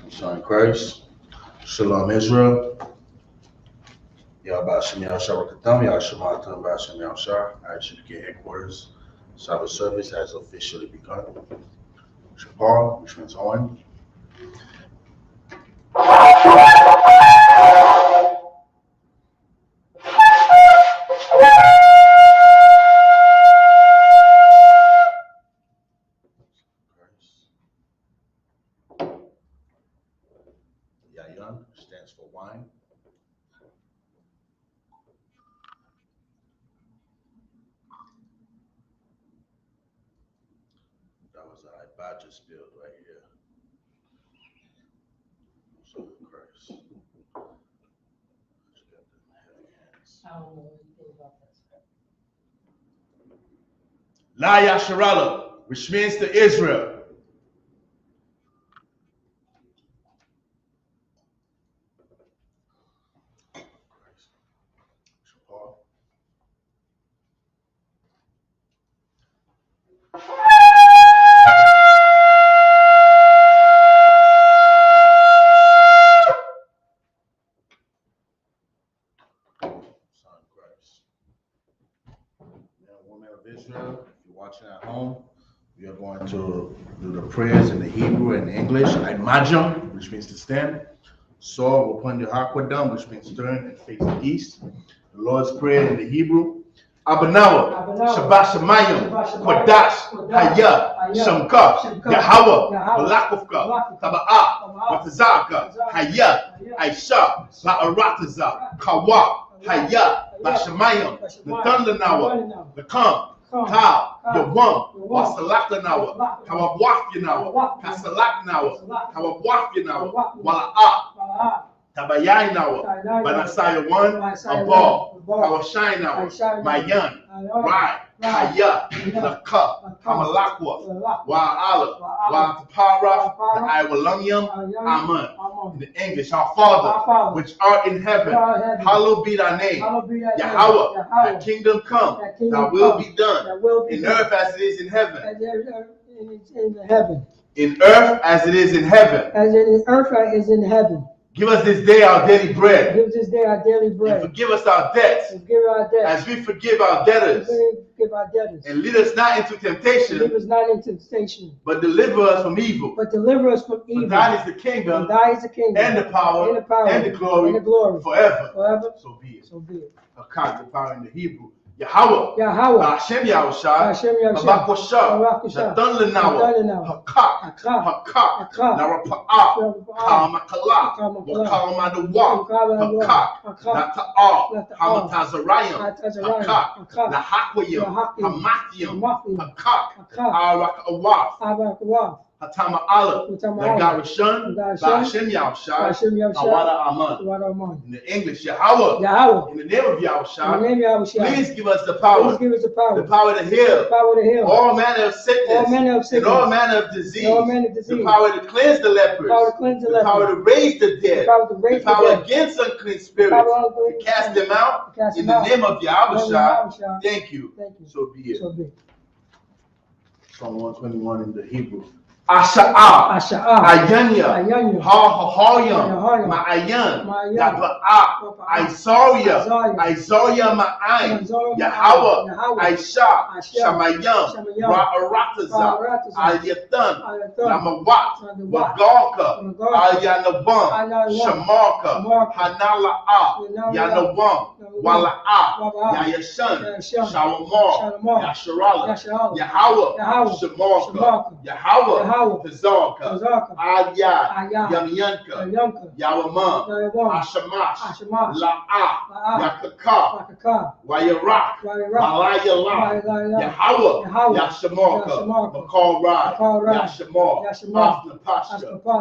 Son Christ. Shalom Israel. I.S.U.P.K I.S.U.P.K Headquarters Sabbath service has officially begun. Shapar, which means on. Yayan stands for wine. That was a Baptist build right here. Son Christ. I don't know anything about that. La Yasharala, which means to Israel. Shapar. Son Christ. Man, woman of Israel, if you're watching at home, we are going to do the prayers in the Hebrew and English. I.M.A.J.A, which means to stand. So we'll put the Hakwadam, which means turn and face the east. The Lord's Prayer in the Hebrew. Abanawa, Shabbat Shemayim, Kodash, Haya, Shamka, Yahweh, Balakufka, Taba'ah, Watazaka, Haya, I.S.U.P.K, Ba'arataza, Kawa, Haya, Bashamayim, the Thunder Nawa, the Kam, Ka, Yawam, Wasalaka Nawa, Kawabwaf Yanawa, Kasalak Nawa, Kawabwaf Yanawa, Wala'ah, Tabayai Nawa, Banasaya 1, Abal, Kawashai Nawa, Mayan, Rai, Kaya, Laka, Kamalakwa, Wa'ala, Wa'atapara, the Iwalumium, Amen. In the English, our Father, which art in heaven, hallowed be thy name. Yahweh, thy kingdom come, thy will be done, in earth as it is in heaven. In earth as it is in heaven. As in earth as in heaven. Give us this day our daily bread. Give us this day our daily bread. And forgive us our debts. Forgive our debts. As we forgive our debtors. Forgive our debtors. And lead us not into temptation. Lead us not into temptation. But deliver us from evil. But deliver us from evil. For thine is the kingdom. For thine is the kingdom. And the power. And the glory. Forever. Forever. So be it. So be it. Account the power in the Hebrew. Yahweh, Hashem Yahushua, Habakwasha, Nathan Lenawa, Hakak, Narapa'ah, Kalmakala, Wakalmadawa, Hakak, Nata'ah, Hamatazarayim, Hakak, Nahakwayim, Hamathiyim, Hakak, Arakawaf, Hatama Allah, Nagarashan, Hashem Yahushua, Awada Aman. In the English, Yahweh, in the name of Yahushua, please give us the power, the power to heal, all manner of sickness, and all manner of disease, the power to cleanse the lepers, the power to raise the dead, the power against unclean spirits, to cast them out, in the name of Yahushua. Thank you. So be it. Psalm 121 in the Hebrew. Asha'ah, Ayanya, Ha-Ha-Hayam, Ma'ayan, Yaba'ah, I.S.U.P.K, Ma'ayin, Yahweh, I.S.U.P.K, Shamayam, Ra'arataza, Al-Yatan, Lamawat, Wagalka, Al-Yanabam, Shamarka, Hanala'ah, Yanabam, Wala'ah, Yayashan, Shalamar, Yasharala, Yahweh, Shamarka, Yahweh, Tazarka, Ayah, Yamyanka, Yawamam, Ashamash, La'ah, Yakaka, Wayarak, Malayalam, Yahweh, Yashamarka, Makal Rai, Yashamar, After Pasha,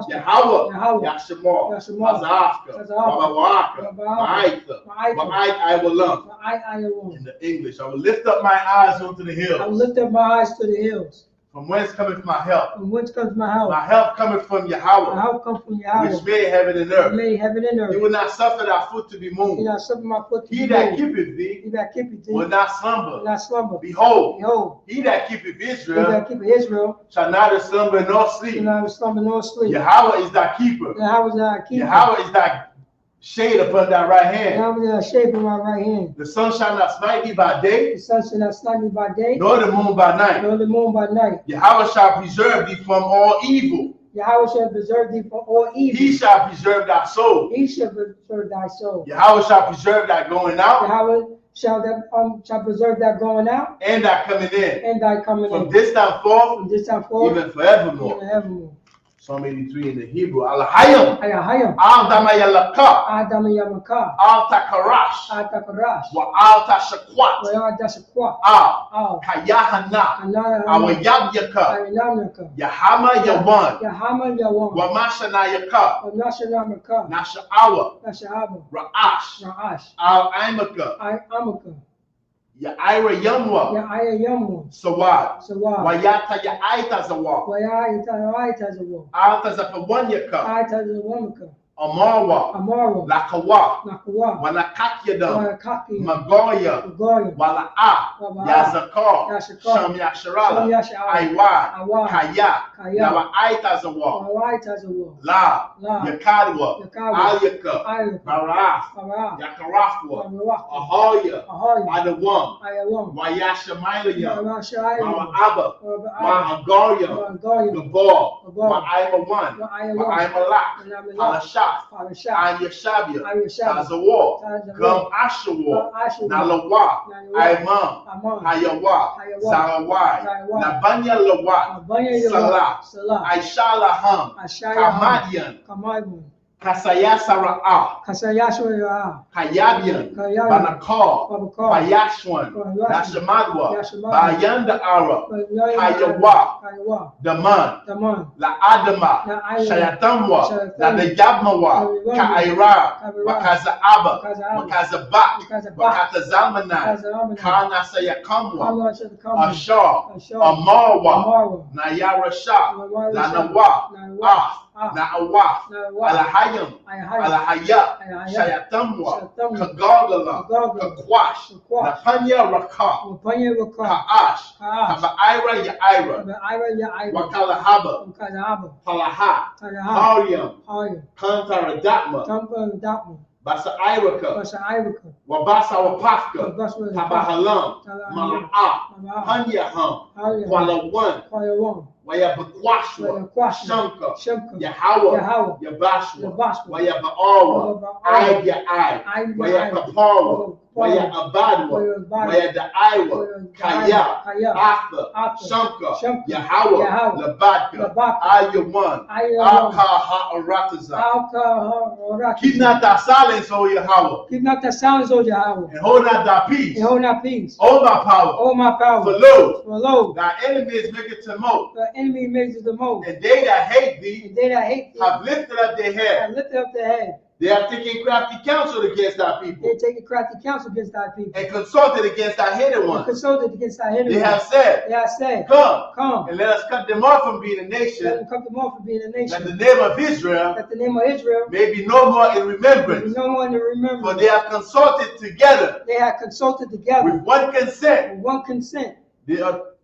Yahweh, Yashamar, Mazafka, Babawaka, Ma'aitha, Ma'ait Iwalam. In the English, I will lift up my eyes unto the hills. I will lift up my eyes to the hills. From whence cometh my help? From whence comes my help? My help cometh from My Yahweh, help comes from Yahweh, which made heaven and who earth. made heaven and He earth. will not suffer thy foot to be He moved. not suffer my foot to He be that moved. keepeth thee He that keepeth thee will not will slumber. not slumber. Behold, Behold, he that keepeth he Israel that keepeth Israel shall neither slumber nor shall sleep. not slumber nor sleep. Yahweh is thy keeper. Yahweh is thy keeper. Yahweh is thy shade upon thy right hand. Yahweh is thy shade on my right hand. The sun shall not smite thee by day, The sun shall not smite me by day, nor the moon by night. nor the moon by night. Yahweh shall preserve thee from all evil. Yahweh shall preserve thee from all evil. He shall preserve thy soul. He shall preserve thy soul. Yahweh shall preserve thy going out Yahweh shall preserve thy going out and thy coming in, and thy coming from in. this time forth, From this time forth, even forevermore. even evermore. Psalm 83 in the Hebrew. Alahayim, Ayahayim, Al-Damayalaka, Adam Yamaka, Al-Takarash, Atakarash, wa Al-Tashakwat, Wayadashakwa, Kayahana, Anaya, Awayabyaka, Ayinamaka, Yahama Yawan, Yahama Yawan, wa Mashanayaka, Nashanamaka, Nasha'awa, Nashahaba, Ra'ash, Ra'ash, Al-Imaka, Amaka, Ya'ira Yamwa, Ya'aya Yamu, Sawad, Sawad, Wayata Ya'aita Zawad, Wayatazawa, Al-Tazafawanyaka, Ayatazawamaka, Amarwa, Amara, Lakawa, Nakawa, Walakakyadam, Wakaki, Magoya, Goya, Wala'a, Yazakar, Yashakar, Sham Yasharala, Yasha'ala, Aiwa, Awa, Kaya, Kaya, Nawa'aita Zawad, Wayatazawa, La, La, Yakadwa, Yakawa, Ayaka, Ayaka, Baraf, Farah, Yakarafwa, Farawaka, Ahoya, Ahoy, Adawam, Ayawam, Wayashamalayam, Marashayam, Ma'aba, Ma'aba, Ma'agoya, Goya, Gabor, Gabor, Ma'aimawan, Ma'aimalak, Alashaf, Parashah, Ayashabia, Ayashabia, Tazawar, Tazawar, Gum Ashawar, Ashur, Nalawa, Aimam, Amon, Hayawa, Hayawa, Zarawai, Zarawai, Nabanya Lawat, Abanya Salah, Salah, Aishalaham, Ashaya, Kamadian, Kamadman, Kasayasara'a, Kasayashwaya, Kayabian, Kayabian, Banakar, Babakar, Bayashwan, Bayashwan, Nashamadwa, Yashamadwa, Bayanda Ara, Kayawa, Kayawa, Daman, Daman, La Adama, La Ayama, Shayatamwa, La Shayatamwa, Dayabmawa, Ka'ira, Wakaza Abba, Wakaza Bak, Wakata Zalmanai, Kana Sayakamwa, Ashar, Amarwa, Nayara Shah, Lanawa, Na'awaf, Alahayim, Alahaya, Shayatamwa, Kagagala, Kakwash, Napanya Raka, Ka'ash, Kaba'ira Ya'ira, Wakalahaba, Talaha, Haryam, Kantaradatma, Basa Wabasa Wapafka, Tabahalam, Mala'a, Hanyaham, Kwalawan, Wayabakwashwa, Shamka, Yahweh, Yabashwa, Wayaba'awa, Ayya, Wayakapara, Wayabadwa, Wayadaiwa, Kaya, Atha, Shamka, Yahweh, Labadka, Ayawan, Alka Ha'arataza. Keep not thy silence, O Yahweh. Keep not thy silence, O Yahweh, And hold not thy peace. and hold not peace. O my power. O my power, For lo, for lo, thy enemies make it to moat. the enemy makes the most, And they that hate thee and they that hate thee have lifted up their head. have lifted up their head. They have taken crafty counsel against thy people, They take a crafty counsel against thy people, and consulted against thy hidden and ones. consulted against thy hidden They ones. have said, They have said, Come, and let us cut them off from being a let nation, them come to more for being a that the nation, name of Israel that the name of Israel may be no more in may be remembrance. no one to remember. For they have consulted together They have consulted together with one consent. with one consent.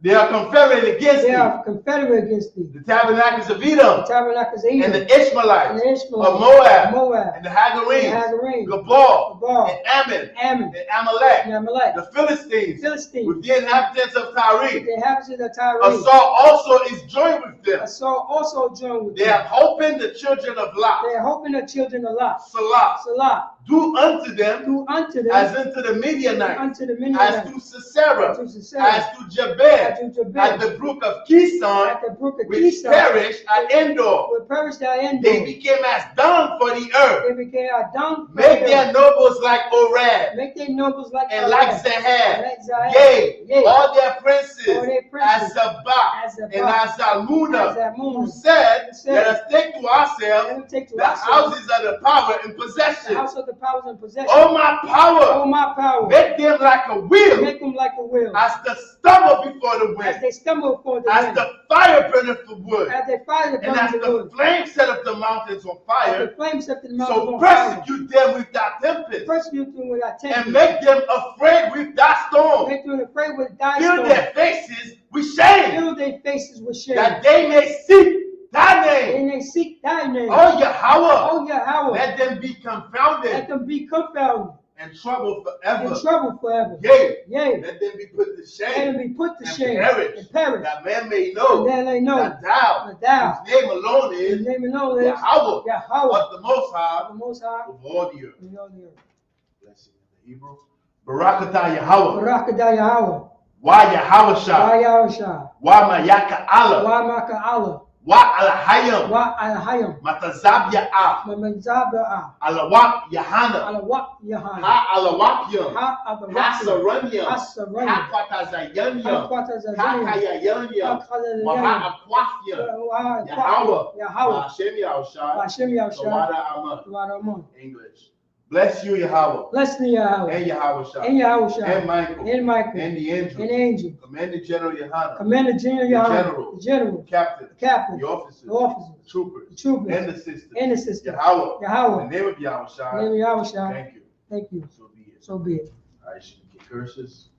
They are confederate against They thee, are confederate against thee. the tabernacles of The Edom, tabernacles of and Edom, the and Ishmaelites, the Ishmaelites, of Moab, Moab, and the Hagarenes, and the Hagarenes, Gabal, Gabal, and Ammon, Ammon, and Amalek, and Amalek, the Philistines, Philistines, with the inhabitants of Tyre. the inhabitants of Tyre. Esau also is joined with them. Esau also joined with They them. have opened the children of Lot. They are hoping the children of Lot. Salah. Salah, Do unto them do unto them as unto the Midianites, unto the as Midianites, to Sisera, to Sisera, as to Jabez, as to Jabez, at the brook of Kison, at the brook of which Kison, perished at Endor. will perish thy end. They became as dung for the earth. They became a dung. Make their nobles like Oreb, Make their nobles like and like Oreb, Zahab. like Zahab. Yea, Yea, all their princes, all their princes, as Zabak, as Zabak, and as Zalmunna, as Zalmunna, who said, said, let us take to let ourselves them take to the ourselves houses of the power and the possession. house of the powers and possessions. All my power. All my power. Make them like a wheel. Make them like a wheel. As the stumble before the As wind. they stumble before the As wind. the fire burneth the wood. As they fire the And as burning the wood. flame set up the mountains on As fire. the flames set the mountains So on fire. persecute them with thy tempest. Persecute them with thy tempest. And make them afraid with thy storm. Make them afraid with thy Fill storm. their faces with shame. Fill their faces with shame. That they may seek thy name. And they seek thy name. Oh Yahweh. Oh Yahweh. Let them be confounded. Let them be confounded. And trouble forever. In trouble forever. Yea. Yea. Let them be put to Let shame. them be put to And shame. perish. And perish. That man may know. And then they know That thou. that Whose name alone his is name alone is Yahweh. Yahweh. Of the Most High. The Most High. Of all the earth. And all the earth. Blessing in the Hebrew. Barakatah Yahweh. Barakatah Yahweh. Wa Yahweh Shah. Wa Yahweh Shah. Wa Mayaka Allah. Wa Maka Allah. Wa Alahayim. Wa Al-Hayim. Matazab Ya'ah. Mamazabah. Alawak Yahana. Alawak Yahana. Ha Alawakyam. Ha Ha Adawak. Saranyam. Ha Saranyam. Ha Kwatazayanyam. Ha Hakwatazazayim. Kayayanyam. Hakazazayim. Wa Ha Akwakyam. Wa Yahweh. Yahweh. Hashem Yahushua. Hashem Yahushua. Tawada Aman. Tawada. English. Bless you, Yahweh. Bless the Yahweh. And Yahushua. And Yahushua. And Michael. And Michael. And the angel. And the angel. Commander General Yohana. Commander General Yahweh. General. The General. Captain. The Captain. The officers. The officers. The troopers. The troopers. And the sisters. And the sisters. Yahweh. Yahweh. In the name of Yahushua. In the name of Yahushua. Thank you. Thank you. So be it. So be it. I.S.U.P.K curses.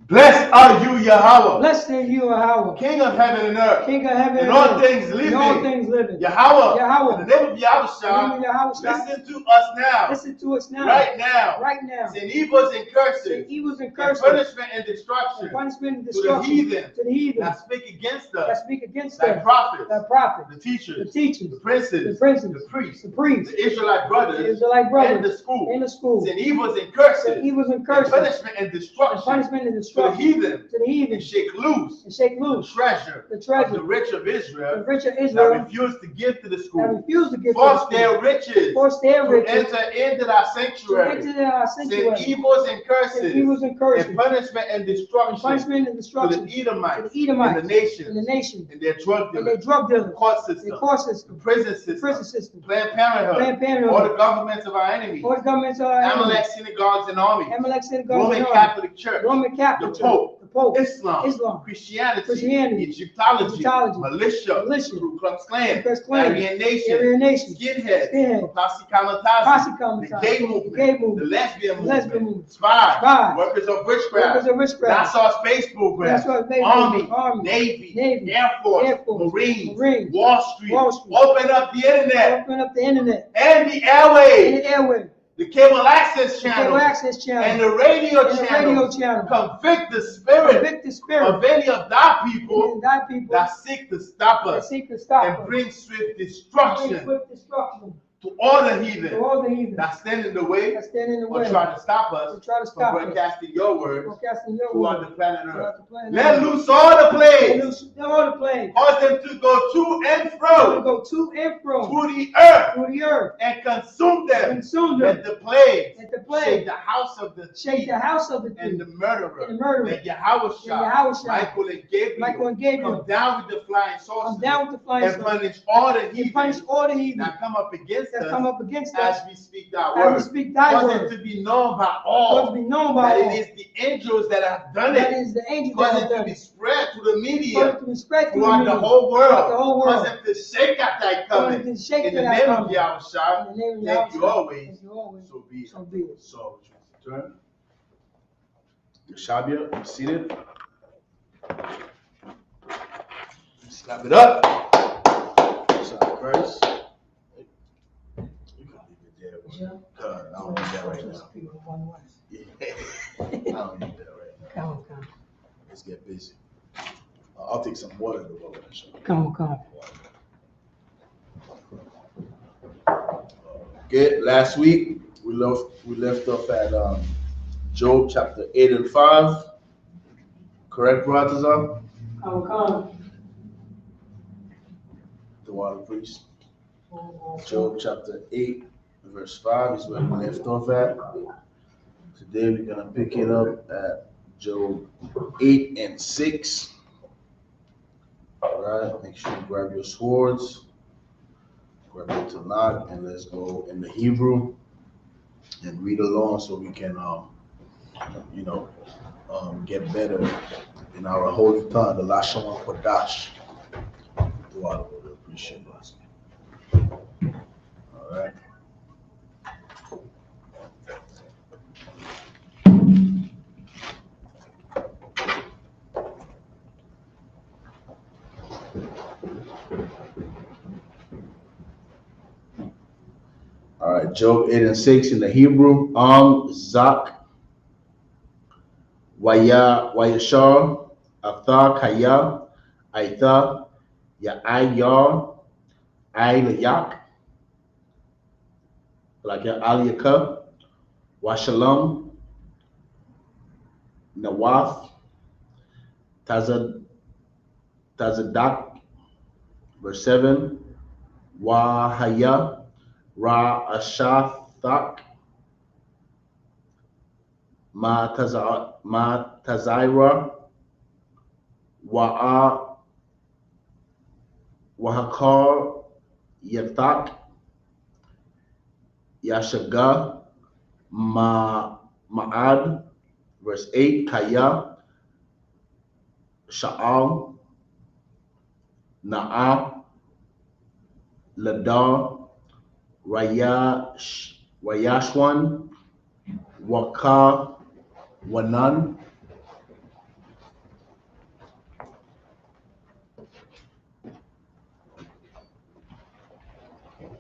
Blessed are you, Yahweh. Blessed are you, Yahweh. King of heaven and earth. King of heaven And and all earth. things living. And all things living. Yahweh. Yahweh. In the name of Yahushua. In the name of Yahushua. Listen to us now. Listen to us now. Right now. Right now. Sin evils and curses. Sin evils and And curses. punishment and destruction. And punishment and To the destruction. heathen. To the heathen. That speak against That us. speak against Thy us. prophets. Thy prophet. The teachers. The teachers. The princes. The princes. The priests. The priests. The Israelite brothers. The Israelite brothers. And the school. In the school. Sin evils and curses. Sin evils and And curses. punishment and And destruction. punishment and To the destruction. heathen. To the heathen. And shake loose. And shake The loose. treasure. The treasure. Of the rich of The Israel. rich of That Israel. refuse to give to the That school. refuse to give to Force the their school. riches. Force their To riches. enter into thy To sanctuary. enter our Sin sanctuary. evils and curses. Sin evils and curses. And punishment and And destruction. punishment and To destruction. the Edomites. To the Edomites. And the nations. And the nation. And their drug And their dealers. drug dealers. Court Their system. court The system. prison The system. prison system. Planned Parenthood. Planned Parenthood. All the governments of our enemies. All the governments of our Amalek enemies. synagogues and armies. Amalek synagogues Roman and Catholic Church. Roman Catholic The Church. Pope. The Pope. Islam. Islam. Christianity. Christianity. Egyptology. Egyptology. Militia. Militia. Ku Klux Klan. Ku Klux Klan. Aryan Nation. Aryan Nation. Skinheads. Skinheads. Posse Kamatazi. Posse The Kamatazi. gay The movement. gay movement. The lesbian movement. Lesbian movement. Spies. Spies. Workers of witchcraft. Workers of witchcraft. Nassau Space Program. Nassau Space Army. Program. Army. Navy. Navy. Air Force. Air Force. Marines. Marines. Wall Street. Wall Street. Open up the internet. Open up the internet. And the And airwaves. the airway. The cable access The channel. cable access channel. And the radio And the channel. radio channel. Convict the spirit Convict the spirit. of any of thy people And thy people that seek to stop that us seek to stop and us. bring swift Bring destruction swift destruction to all the to heathen all the heathen that stand in the way that stand in the or way. try to stop To us try to from stop us. broadcasting your words Broadcasting your throughout word. the planet Throughout Earth. the planet Let Earth. loose all the Let plagues. loose all the plagues. Cause them to go to and To fro go to and fro through the earth through the earth. and consume them. Consume Let them. the plagues Let the shake plague the house of the shake thief the house of the and thief the murderer. and the murderer. Let Yahushua, Let Yahushua, Michael and Gabriel, Michael and Gabriel come down with the flying come saucers down with the flying and sword punish all the and punish heathen all the heathen that come up against that come us up against us as we speak thy as we word. speak thy Cause word. it to be known by Cause to all be known by that all. it is the angels that have done That it. is the angel that Cause has it to done be it. spread to the Cause media it to be spread through throughout the media. whole Throughout the whole world. world. Cause them to shake at thy Cause coming. it to shake In to the thy name of coming. Yahushua, In the name of thank you Yahushua. always. Thank you always. So be it. So be it. So, turn. Shabia, seated. Slap it up. Sorry, first. You can leave it there. Sure. I don't need that right now. Yeah. I don't need that right now. Come on, come. Let's get busy. I'll take some water to go with it. Come on, come. Okay, last week we left off at Job chapter 8 and 5. Correct, Baratazar? Come, come. The water priest. Job chapter 8, verse 5 is where we left off at. Today we're gonna pick it up at Job 8 and 6. All right, make sure you grab your swords, grab your Tanakh, and let's go in the Hebrew. and read along so we can, you know, get better in our holy tongue, the Lashon Kodash. Wow, we appreciate that. All right. All right, Job 8 and 6 in the Hebrew. Zak, Wayashar, Atha, Kaya, Aitha, Ya'ayar, Ailayak, like Aliyaka, Washalom, Nawath, Tazad, Tazadak, verse 7, Wahaya, Ra Ashathak, Ma Tazaira, Wa'a, Wahakar, Yathak, Yashaga, Ma'ad, verse 8, Kaya, Sha'al, Na'a, Ladar, Rayashwan, Waka, Wanan.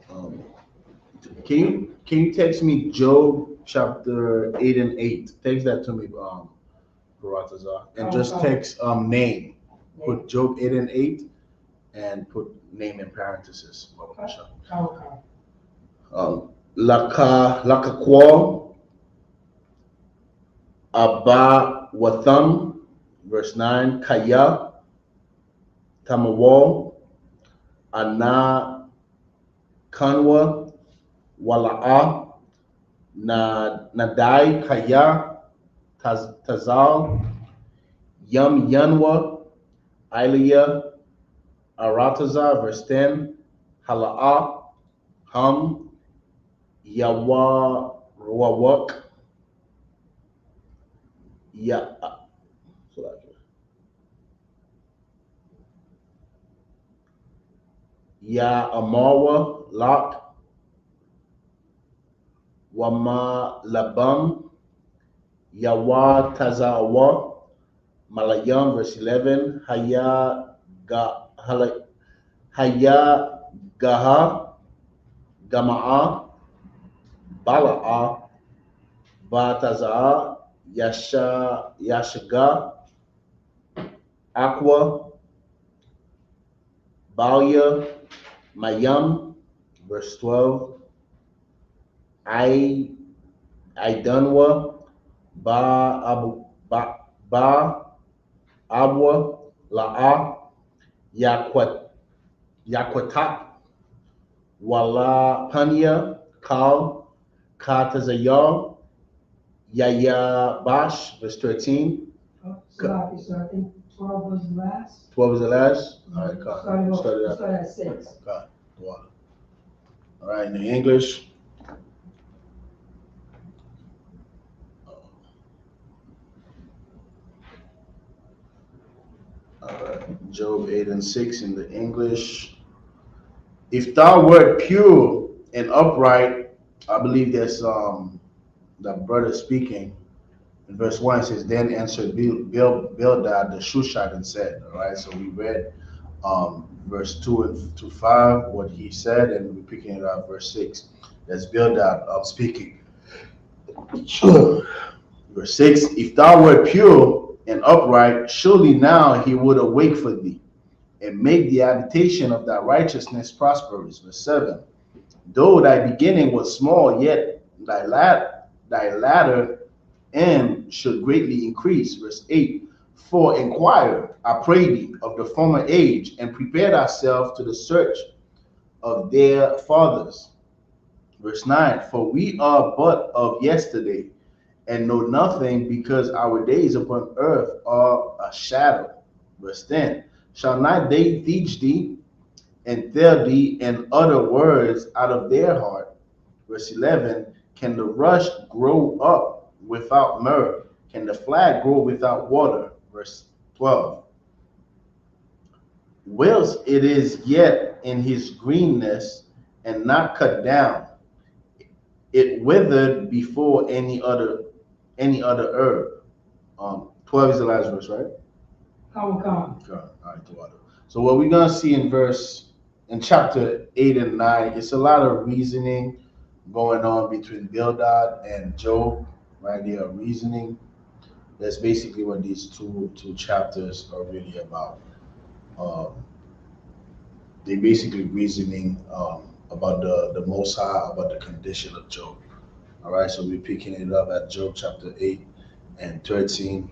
Um, can you text me Job chapter 8 and 8? Text that to me, Baratazar, and just text name. Put Job 8 and 8 and put name in parentheses. Okay. Lakakwa, Abba Watham, verse 9, Kaya, Tamawal, Ana Kanwa, Wala'a, Nadai Kaya, Tazal, Yum Yanwa, Ilya, Arataza, verse 10, Hala'a, Hum, Yawa, Rawak, Ya, Ya Amawa, Lak, Wama Labam, Yawa Tazawa, Malayam, verse 11, Haya Gaha, Gama'a, Bala'a, Bataza, Yashaga, Aqua, Balia, Mayam, verse 12, I Idanwa, Ba Abwa, La'a, Yakwatak, Wala Panya, Kal, Katazayar, Yaya Bash, verse 13. So I think 12 was the last. 12 is the last? All right, Started at 6. God, water. All right, in the English. All right, Job 8 and 6 in the English. If thou wert pure and upright, I believe that's that brother speaking. In verse 1 it says, then answered Bildad the Shushite and said, all right, so we read verse 2 and to 5, what he said, and we're picking it up verse 6. That's Bildad speaking. Verse 6, if thou wert pure and upright, surely now he would awake for thee, and make the habitation of thy righteousness prosperous. Verse 7, though thy beginning was small, yet thy latter end should greatly increase. Verse 8, for inquire, I pray thee, of the former age, and prepare thyself to the search of their fathers. Verse 9, for we are but of yesterday, and know nothing, because our days upon earth are a shadow. Verse 10, shall not they teach thee and tell thee and utter words out of their heart? Verse 11, Can the rush grow up without myrrh? Can the flag grow without water? Verse 12. Whilst it is yet in his greenness and not cut down, it withered before any other herb. 12 is the last verse, right? Come. Okay. All right, 12. So what we're gonna see in chapter 8 and 9, it's a lot of reasoning going on between Bildad and Job, right? They are reasoning. That's basically what these two chapters are really about. Um, they basically reasoning about the Most High, about the condition of Job. All right, so we're picking it up at Job chapter 8 and 13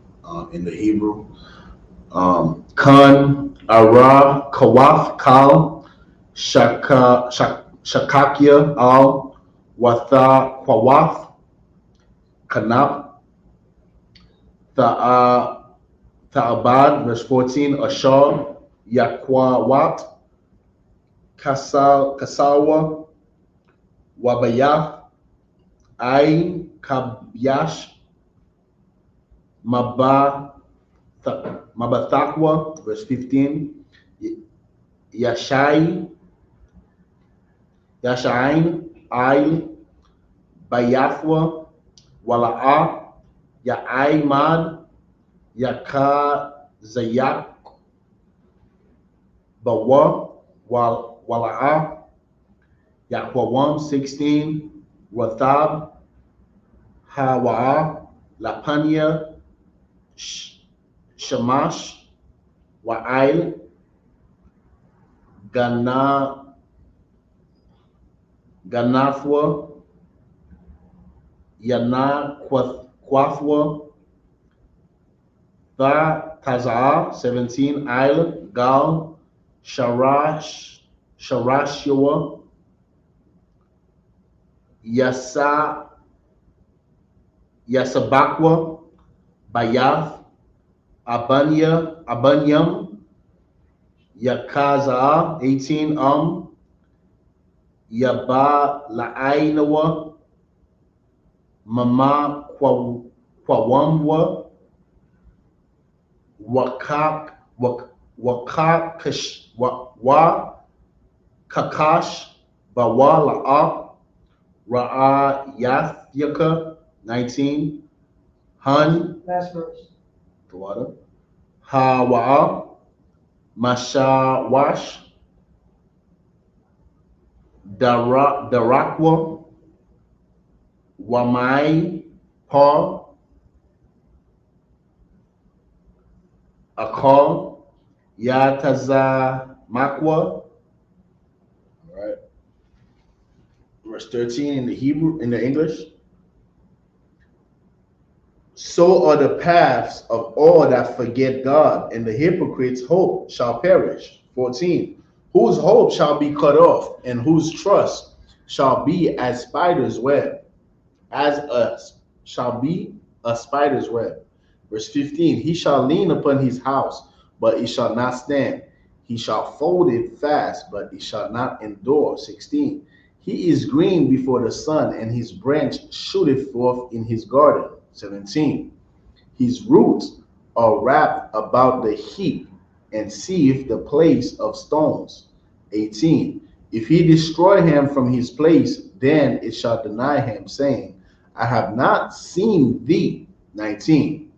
in the Hebrew. Kan, Ara, Kawath, Kal, Shakakia, Al, Watha, Kwawath, Kanap, Ta'abad, verse 14, Ashar, Yakwawat, Kasawa, Wabayath, Ain, Kabyash, Mabathakwa, verse 15, Yashai, Yashain, Ail, Bayathwa, Wala'a, Ya'aimad, Yaka, Zayak, Bawa, Wala'a, Yakwawam, 16, Rathab, Hawa'a, Lapania, Shamash, Wa'ail, Ganathwa, Yana Quathwa, Tazar, 17, Ail, Gal, Sharashua, Yasabakwa, Bayath, Abanyam, Yakaza, 18, Yaba La'ainawa, Mama Kwawamwa, Kakash, Bawa La'a, Ra'a Yathyaka, 19, Han, Last verse. the water, Hawa'a, Mashawash, Darakwa, Wamai, Paul, Akal, Yataza Makwa. All right. Verse 13 in the Hebrew, in the English. So are the paths of all that forget God, and the hypocrite's hope shall perish. 14. Whose hope shall be cut off, and whose trust shall be as spider's web, as us shall be a spider's web. Verse 15. He shall lean upon his house, but it shall not stand. He shall fold it fast, but it shall not endure. 16. He is green before the sun, and his branch shooteth forth in his garden. 17. His roots are wrapped about the heap, and seeth the place of stones. 18. If he destroy him from his place, then it shall deny him, saying, I have not seen thee. 19.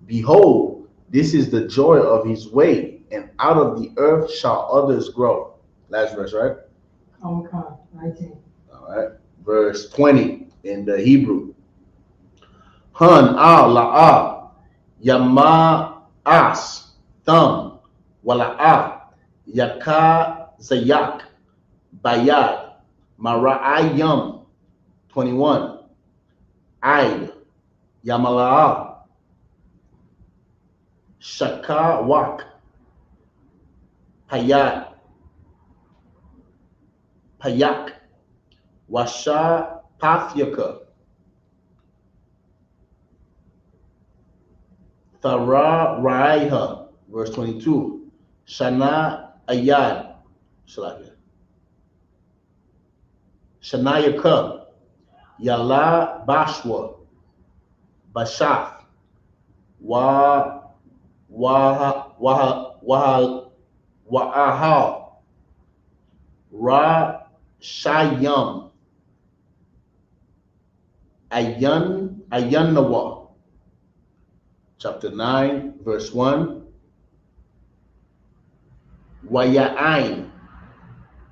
Behold, this is the joy of his way, and out of the earth shall others grow. Last verse, right? Come. 19. All right. Verse 20 in the Hebrew. Han al la'a, yama as, thumb, wala'a, yaka zayak, bayad, mara'ayam. 21. Aid, yamala'a, shakawak, payat, payak, washa pathyaka, thara raiha. Verse 22. Shana ayad, Shanayaka, Yala Bashwa, Bashath, Wa Wa'ahal, Ra Shayam, Ayanawa. Chapter 9, verse 1. Waya'ain,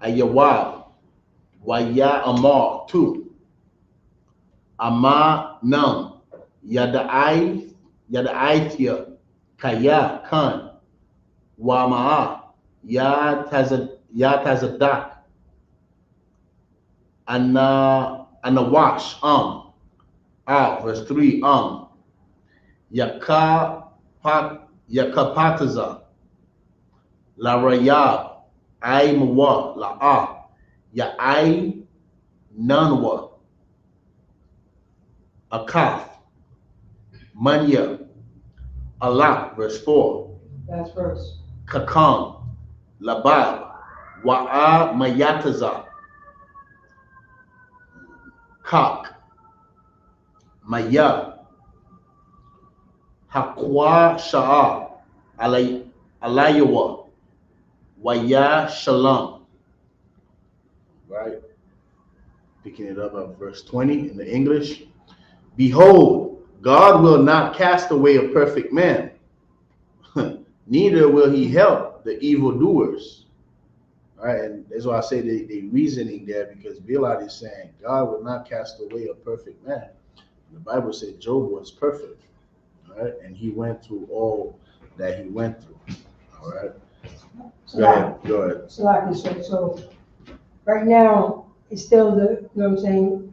Ayawab, Waya Amar, 2. Ama Num, Yada'aithia, Kaya Khan, Wama'a, Yatazadak, Anawash, verse 3, Yakapataza, La Rayab, Ai Mawa, La Ya'ai Nanwa, Akaf, Manya, Alak, verse 4, Last verse. Kakam, Labab, Wa'a Mayataza, Kak, Maya, Hakwa Sha'a, Alayawa, Waya Shalom. Right? Picking it up at verse 20 in the English. Behold, God will not cast away a perfect man, neither will he help the evildoers. All right, and that's why I say they reasoning there, because Bilal is saying God will not cast away a perfect man. The Bible said Job was perfect, all right, and he went through all that he went through. All right. Go ahead. So right now, it's still the, you know what I'm saying,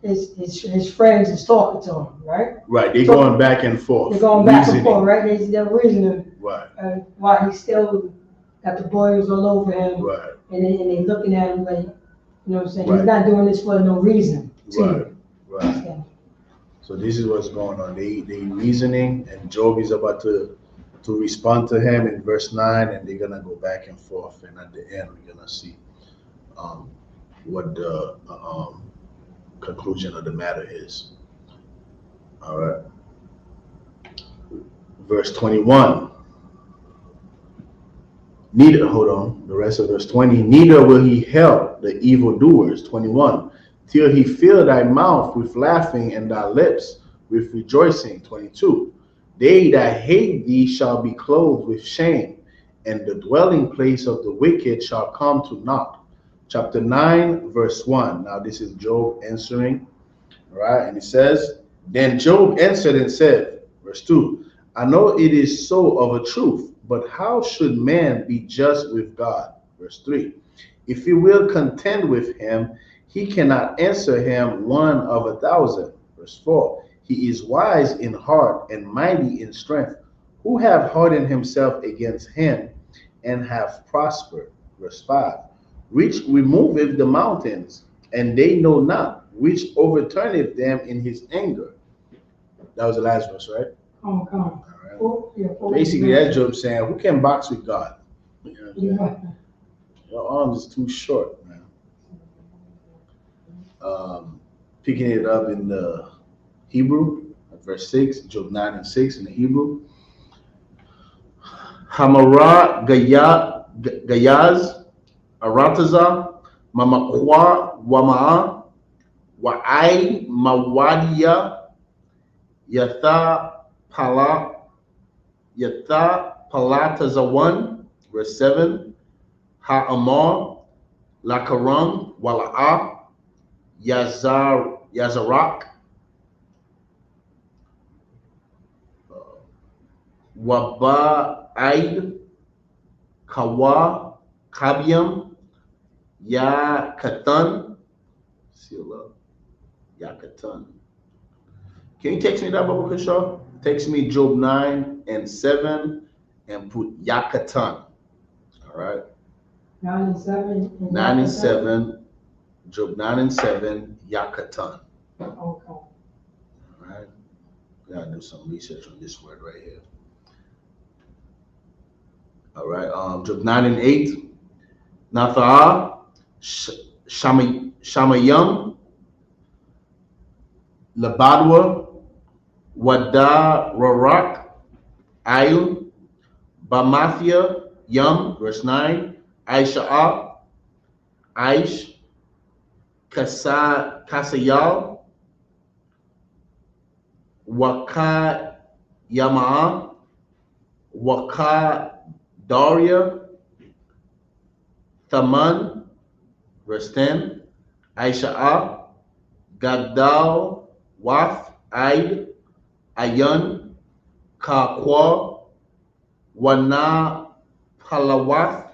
his friends is talking to him, right? Right, they're going back and forth. They're going back and forth, right? They're reasoning. Right. Why he still got the boils all over him. Right. And they looking at him like, you know what I'm saying? Right. He's not doing this for no reason. Right. So this is what's going on. They reasoning, and Job is about to respond to him in verse 9, and they're gonna go back and forth, and at the end we're gonna see what the conclusion of the matter is. All right. Verse 21. Neither, hold on, the rest of verse 20. Neither will he help the evildoers. 21. Till he fill thy mouth with laughing and thy lips with rejoicing. 22. They that hate thee shall be clothed with shame, and the dwelling place of the wicked shall come to naught. Chapter 9, verse 1. Now this is Job answering, right? And it says, Then Job answered and said, verse 2, I know it is so of a truth, but how should man be just with God? Verse 3, if he will contend with him, he cannot answer him 1 of 1,000. Verse 4, he is wise in heart and mighty in strength. Who have hardened himself against him and have prospered? Verse 5, which removeth the mountains, and they know not, which overturneth them in his anger. That was the last verse, right? Come on. Basically, that's Job saying, who can box with God? You know what I'm saying? Your arms is too short, man. Picking it up in the Hebrew, verse 6, Job 9 and 6 in the Hebrew. Hamara Gayaz Arataza Mamakwa Wama'a Wa'ai Mawadiya Yatha Palatazawan, verse 7, Ha'amar, Lakaram, Wala'a, Yazarak, Waba'aid, Kawa, Kabiam, Yakatan, seal up, Yakatan. Can you text me that, Baba Kashaw? Text me Job 9 and 7 and put Yakatan. All right. 9 and 7. 9 and 7. Job 9 and 7. Yakatan. Okay. All right. We gotta do some research on this word right here. All right. Job 9 and 8. Natha'ah, Shamayam, Labadwa, Wada Rarak, Ail, Bamathia, Yum, verse 9, Aisha, Aish, Kasayal, Waka Yamaa, Waka Daria, Thaman, verse 10, Aisha, Gadal, Wath, Aid, Ayan, Kakwa, Wana, Palawath,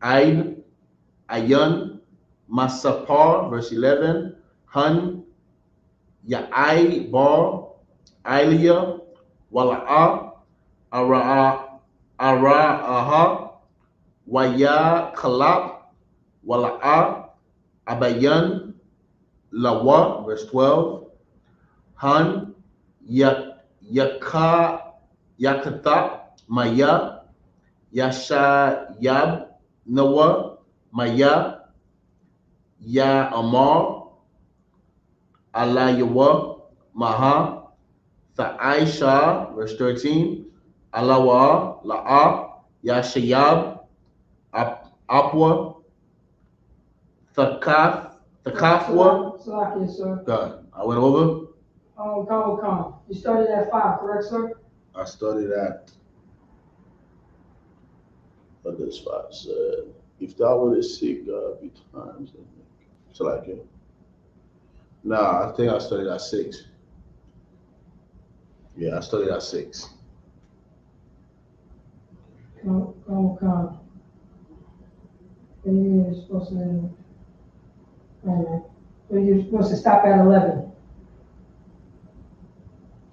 Aid, Ayan, Masapar, verse 11, Hun, Ya'ai, Bar, Ilya, Wala'a, Ara'aha, Waya, Kalab, Wala'a, Abayan, Lawa, verse 12, Han, Yakata, Maya, Yashayab, Noah, Maya, Ya Amar, Alayawa, Maha, Aisha, verse 13, Alawa, La'a, Yashayab, Apwa, Thakafwa. Salakia, sir. God, I went over. Come. You started at 5, correct, sir? I studied at, what this 5 said. If thou wouldest seek God be times. So like it. Nah, I think I studied at 6. Yeah, I studied at 6. Come. And you're supposed to, when you're supposed to stop at 11.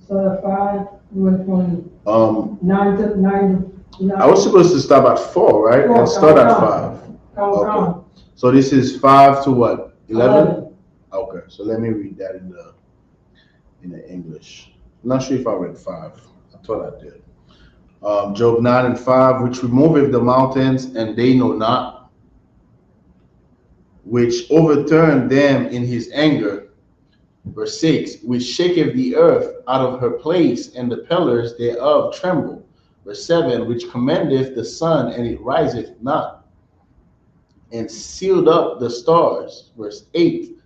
So at 5, you went from 9 to 9 to. I was supposed to stop at 4, right? Four, And start at come. 5. Come. Okay. So this is 5 to what? 11? 11. Okay, so let me read that in the English. I'm not sure if I read 5. I thought I did. Job 9 and 5, which removeth the mountains, and they know not, which overturned them in his anger. Verse 6, which shaketh the earth out of her place, and the pillars thereof tremble. Verse 7, which commandeth the sun, and it riseth not, and sealed up the stars. Verse 8,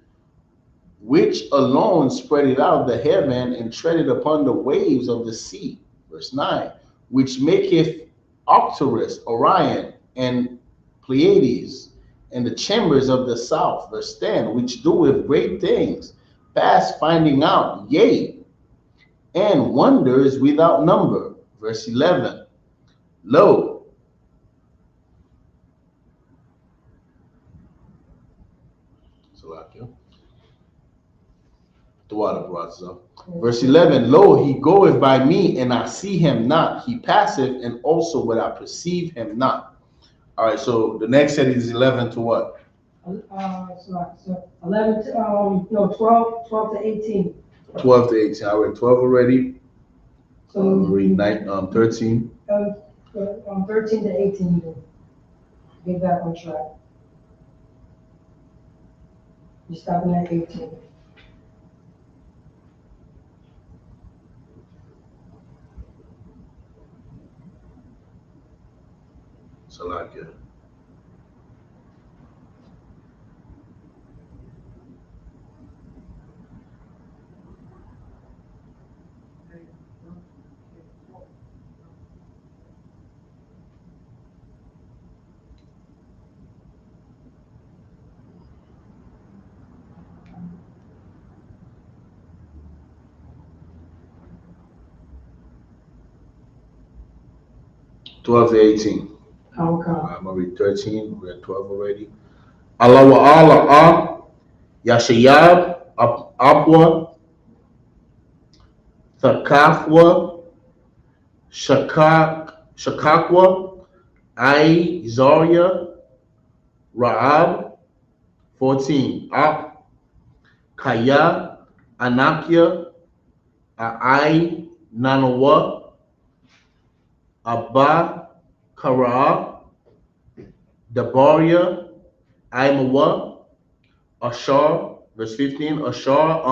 which alone spreaded out the heaven, and treaded upon the waves of the sea. Verse 9, which maketh Arcturus, Orion, and Pleiades, and the chambers of the south. Verse 10, which doeth great things, past finding out, yea, and wonders without number. Verse 11, lo, the water brought up. Verse 11, lo, he goeth by me, and I see him not. He passeth, and also but I perceive him not. All right, so the next set is 11 to what? 11 to, 12 to 18. 12 to 18. I read 12 already. So read 13. 13 to 18, then. Get back on track. You're stopping at 18. So like it. Twelve to 18. How come? I'm gonna read 13. We're at 12 already. Allah wa Allah Yashayab Abwa Thakafwa Shakakwa Zaria Raab 14 Kaya Anakia Nanawa Abba Kara Dabaria Imawa Ashar, verse 15, Ashar,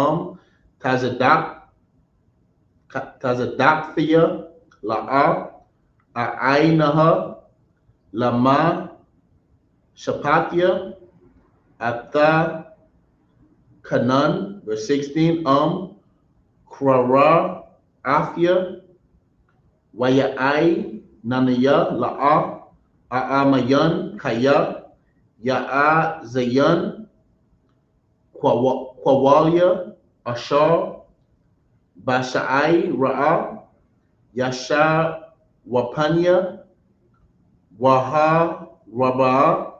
Tazadakia, La'a, A'ainaha, Lama, Shapatia, Atha, Kanan, verse 16, Krara, Afia, Wayai, Nanaya, La'a, Aamayan, Kaya, Ya'a, Zayan, Kwawalia, Ashar, Bashai, Ra'a, Yasha, Wapanya, Waha, Rabaa,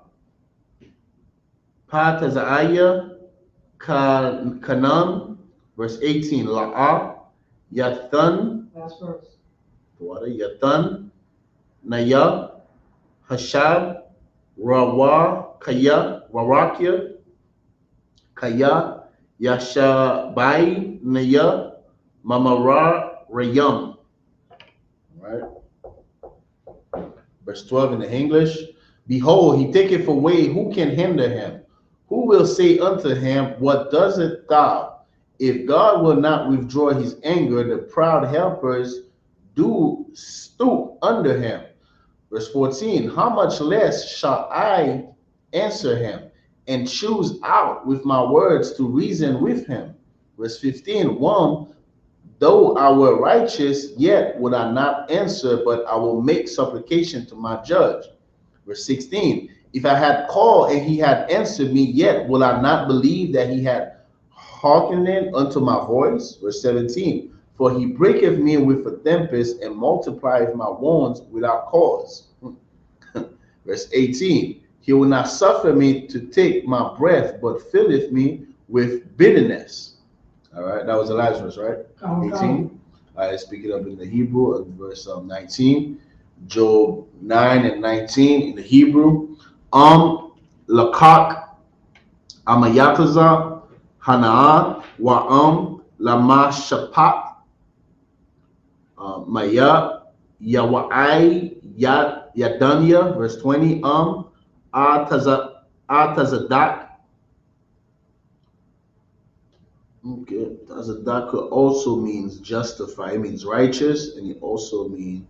Patazaya, Kanam, verse 18, La'a, Yathan, Last verse. Yathan, Naya, Hashab, Rawa, Kaya, Warakia, Kaya, Yashabai, Naya, Mamara, Rayam. Right? Verse 12 in the English. Behold, he taketh away, who can hinder him? Who will say unto him, what doest thou? If God will not withdraw his anger, the proud helpers do stoop under him. Verse 14, how much less shall I answer him and choose out with my words to reason with him? Verse 15, one, though I were righteous, yet would I not answer, but I will make supplication to my judge. Verse 16, if I had called and he had answered me, yet will I not believe that he had hearkened unto my voice. Verse 17, for he breaketh me with a tempest and multiplieth my wounds without cause. Verse 18, he will not suffer me to take my breath, but filleth me with bitterness. All right, that was the last verse, right? 18. All right, let's pick it up in the Hebrew, verse 19. Job 9 and 19 in the Hebrew. Lakak, Amayataza, Hanaa, Wa'am, Lama Shapat, Maya, Yawai, Yadanya, verse 20, Atazadak. Okay, Tazadak also means justify. It means righteous, and it also means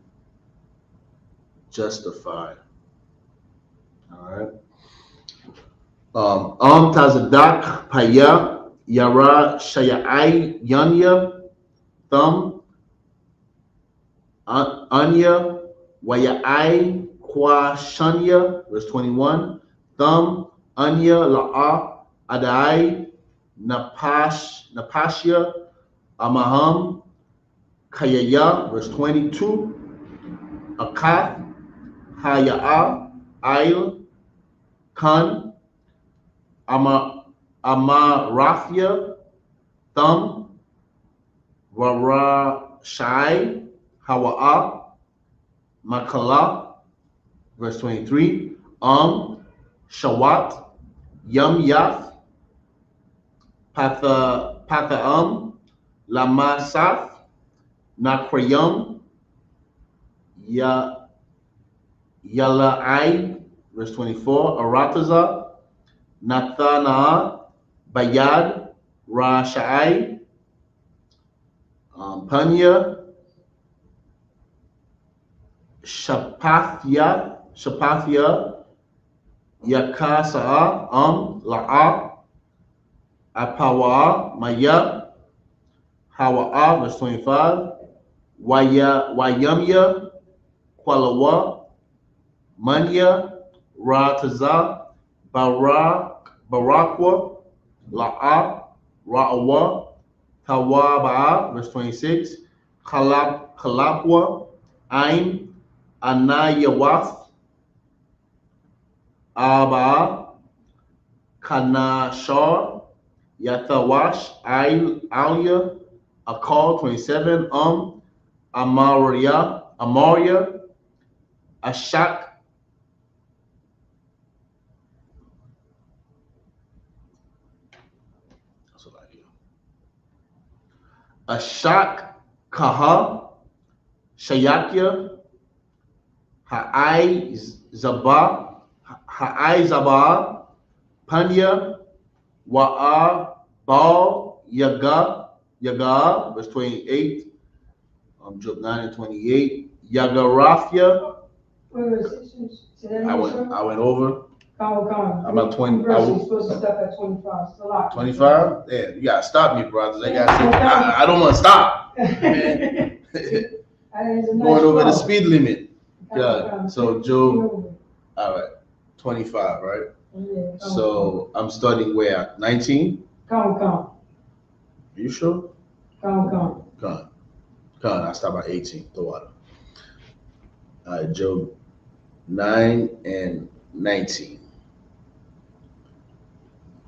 justify. All right. Tazadak, Paya, Yara, Shayai, Yanya, Thumb, Anya, Wayai, Kwa Shanya, verse 21, Thumb, Anya, La'a, Adai, Napashia, Amaham, Kayaya, verse 22, Akath, Haya'a, Ail, Kan, Amarafia, Thumb, Warashai, Hawa'a, Makala, verse 23, Shawat, Yum Yath, Patha'am, Lamasath, Nakrayam, Yala'ai, verse 24, Arataza, Nathana, Bayad, Rashai, Panya, Shapathia, Yakasa, La'a, Apawa, Maya, Hawa'a, verse 25, Wayamya, Kwalawa, Manya, Rataza, Barakwa, La'a, Ra'awa, Tawaba'a, verse 26, Kalapwa, Ain, Anayawath, Aba, Kanashar, Yathawash, Alia, Akal, 27, Amaria, Ashak, Ashak, Kaha, Shayakya, Ha'ai Zaba, Panya, Wa'a, Baal, Yaga, Yagar, verse 28. Job 9 and 28. Yagarafia. I went over. I'm at 20. You're supposed to stop at 25. 25? Yeah, you gotta stop me, brothers. I don't want to stop. Man. Going over the speed limit. Yeah. So Job, all right, 25, right? Yeah, so I'm starting where? 19? Are you sure? Come. I stop at 18. The water. All right, Job 9 and 19.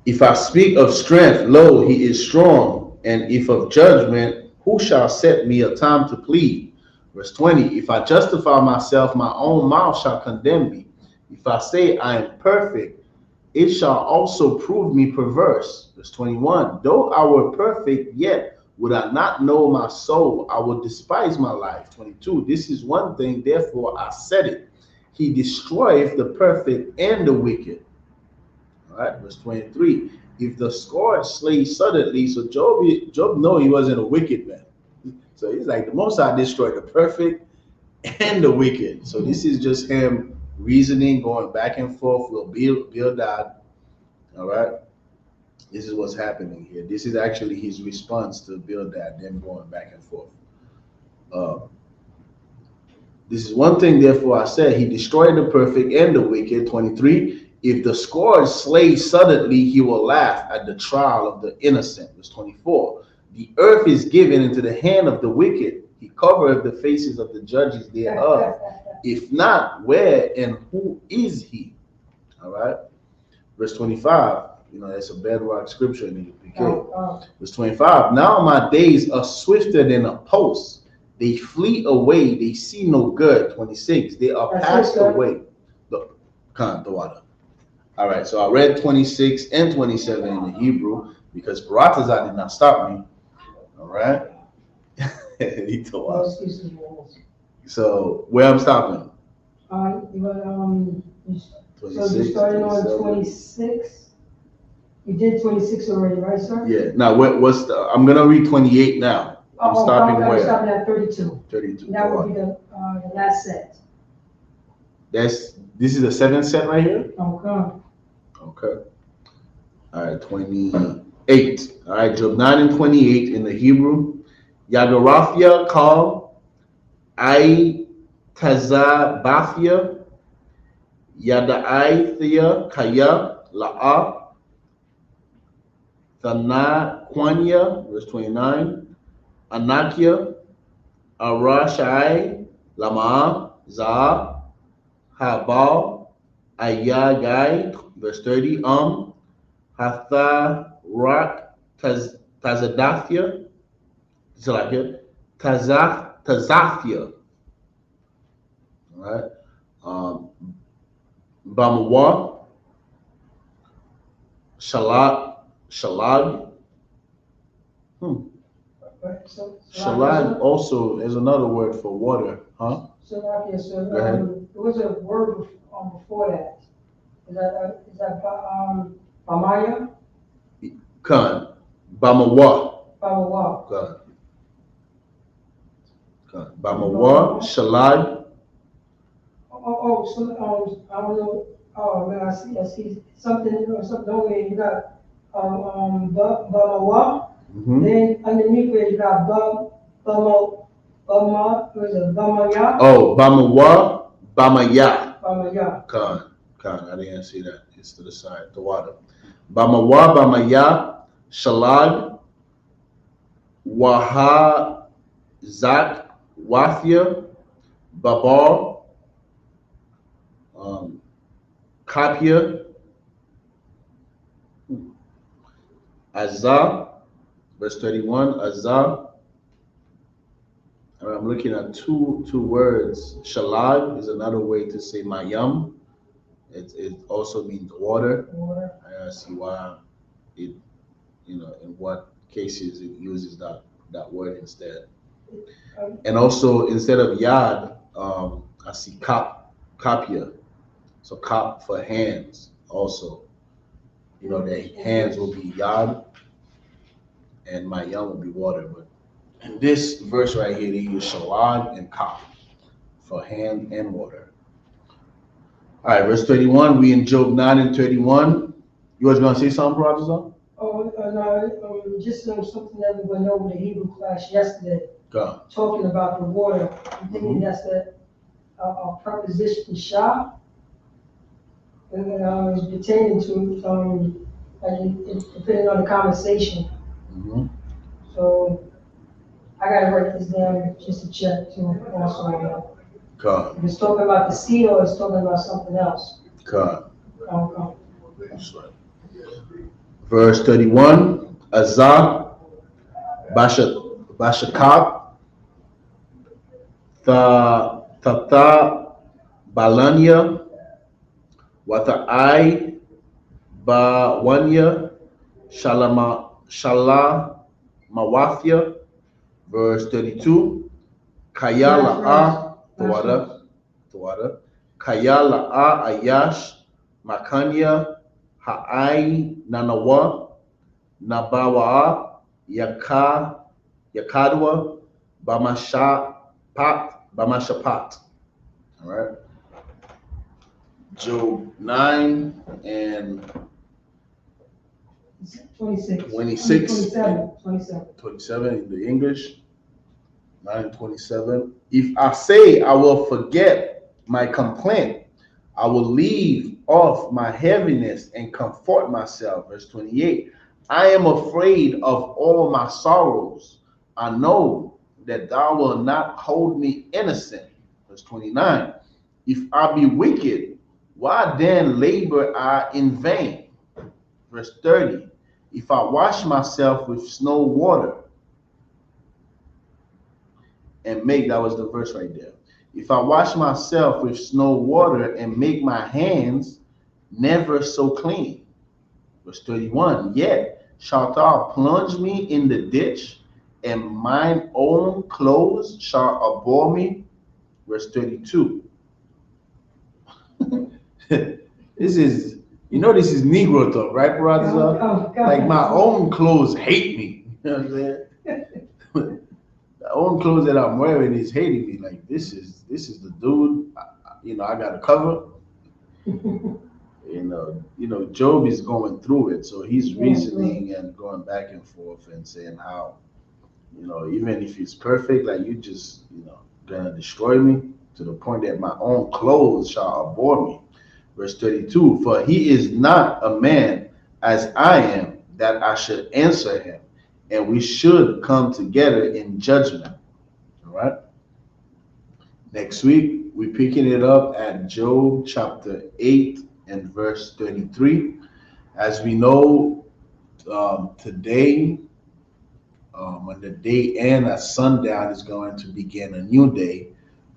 If I speak of strength, lo, he is strong. And if of judgment, who shall set me a time to plead? Verse 20. If I justify myself, my own mouth shall condemn me. If I say I am perfect, it shall also prove me perverse. Verse 21. Though I were perfect, yet would I not know my soul. I would despise my life. 22. This is one thing, therefore I said it. He destroyeth the perfect and the wicked. All right, verse 23. If the scourge slay suddenly, so Job know he wasn't a wicked man. So he's like, the Most High destroyed the perfect and the wicked. So this is just him reasoning, going back and forth with Bildad. All right, this is what's happening here. This is actually his response to Bildad, them going back and forth. This is one thing, therefore I said, he destroyed the perfect and the wicked. 23. If the scourge slays suddenly, he will laugh at the trial of the innocent. Verse 24. The earth is given into the hand of the wicked. He covereth the faces of the judges thereof. If not, where and who is he? All right. Verse 25. That's a bedrock scripture in the I.S.U.P.K. Verse 25. Now my days are swifter than a post. They flee away. They see no good. 26. They are passed away. Look, the water. All right, so I read 26 and 27 in the Hebrew because Baratazar did not stop me. All right. He told us. So where I'm stopping? So you started on 26. You did 26 already, right, sir? Yeah. Now I'm gonna read 28 now. I'm stopping where? I'm stopping at 32. 32. That would be the last set. This is the 7th set right here? Okay. All right, 28. All right, Job 9 and 28 in the Hebrew. Yagarafia call I Tazabathia Yadaithia Kaya La'a Thana Kwanya, verse 29. Anakia Arashai Lama Za Habal Ayagai, verse 30. Hatha Rak Tazadathia, Tazafia. All right. Bamawa, Shalag. Shalag also is another word for water, huh? Shalag, yes, sir. There was a word before that. Is that Bamaya? Khan. Bamawa. Bamawa. Khan. Bamawa, Shalag. I don't know. Oh man, I see something over here. You got Bamawa. Then underneath where you got Bamaya. Oh, Bamawa, Bamaya. Bamaya. Khan, I didn't see that. It's to the side, the water. Bamawa, Bamaya, Shalag, Wahazak, Wafia, Babar, Kapia, Azar, verse 31, Azar. I'm looking at two words. Shalag is another way to say mayam. It also means water. I see why it, in what cases it uses that word instead. And also instead of yad, I see kapia. So kap for hands also. Their hands will be yad. and my young will be watered. But in this verse right here, they use shalad and kaf for hand and water. All right, verse 31, we in Job 9 and 31. You was going to say something, Brother Zon? Oh, no, just something that we went over the Hebrew class yesterday, Go. talking about the water. I'm thinking that's the preposition shah, and it's pertaining to, depending on the conversation. Mm-hmm. So I gotta write this down just to check too, also. Go. If it's talking about the sea or it's talking about something else. Go. Okay. That's right. Verse 31, Azah, Bashakab, Tata, Balanya, Wata'ai, Bawanya, Shalamawafia. Verse 32, Kayala'a, Tawada, Kayala'a Ayash, Makanya, Ha'ai, Nanawa, Nabawa, Yakadwa, Bamashapat. All right. Job 9 and 26. 26. 27 in the English. 9 and 27. If I say I will forget my complaint, I will leave off my heaviness and comfort myself. Verse 28. I am afraid of all my sorrows. I know that thou wilt not hold me innocent. Verse 29. If I be wicked, why then labor I in vain? Verse 30. If I wash myself with snow water and make, that was the verse right there. If I wash myself with snow water and make my hands never so clean. Verse 31. Yet shalt thou plunge me in the ditch, and mine own clothes shall abhor me. Verse 32. This is, this is Negro talk, right, brothers? Like my own clothes hate me. You know what I'm saying? The own clothes that I'm wearing is hating me. Like this is the dude. I got to cover. Job is going through it, so he's reasoning and going back and forth and saying how, even if it's perfect, like you just, gonna destroy me to the point that my own clothes shall abhor me. Verse 32, for he is not a man as I am, that I should answer him, and we should come together in judgment. All right. Next week, we're picking it up at Job chapter 8 and verse 33. As we know, today, when the day ends at sundown, is going to begin a new day,